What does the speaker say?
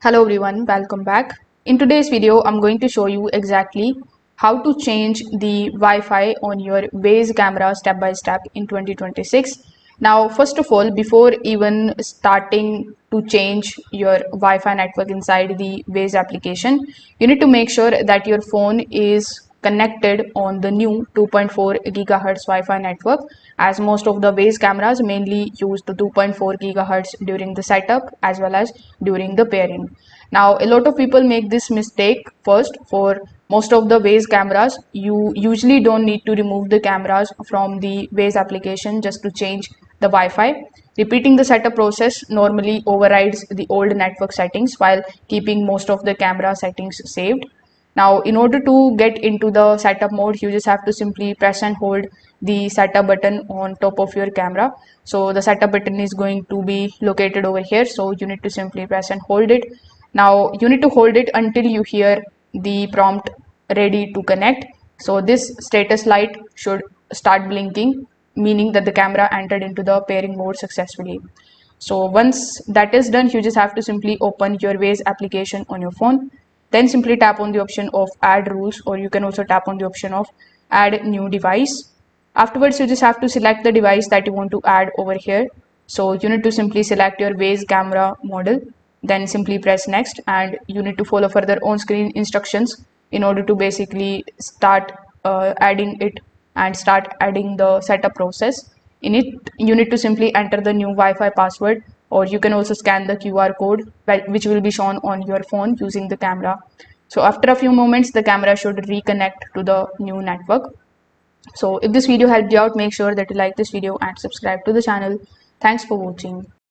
Hello everyone, welcome back. In today's video, I'm going to show you exactly how to change the Wi-Fi on your Wyze camera step by step in 2026. Now, first of all, before even starting to change your Wi-Fi network inside the Wyze application, you need to make sure that your phone is connected on the new 2.4 gigahertz Wi-Fi network, as most of the Wyze cameras mainly use the 2.4 gigahertz during the setup as well as during the pairing. Now, a lot of people make this mistake. First, for most of the Wyze cameras, you usually don't need to remove the cameras from the Wyze application just to change the Wi-Fi. Repeating the setup process normally overrides the old network settings while keeping most of the camera settings saved. Now, in order to get into the setup mode, you just have to simply press and hold the setup button on top of your camera. So the setup button is going to be located over here. So you need to simply press and hold it. Now you need to hold it until you hear the prompt ready to connect. So this status light should start blinking, meaning that the camera entered into the pairing mode successfully. So once that is done, you just have to simply open your Wyze application on your phone. Then simply tap on the option of add rules, or you can also tap on the option of add new device. Afterwards, you just have to select the device that you want to add over here. So you need to simply select your Wyze camera model, then simply press next, and you need to follow further on-screen instructions in order to basically start adding it and start adding the setup process. In it, you need to simply enter the new Wi-Fi password, or you can also scan the QR code which will be shown on your phone using the camera. So after a few moments, the camera should reconnect to the new network. So if this video helped you out, make sure that you like this video and subscribe to the channel. Thanks for watching.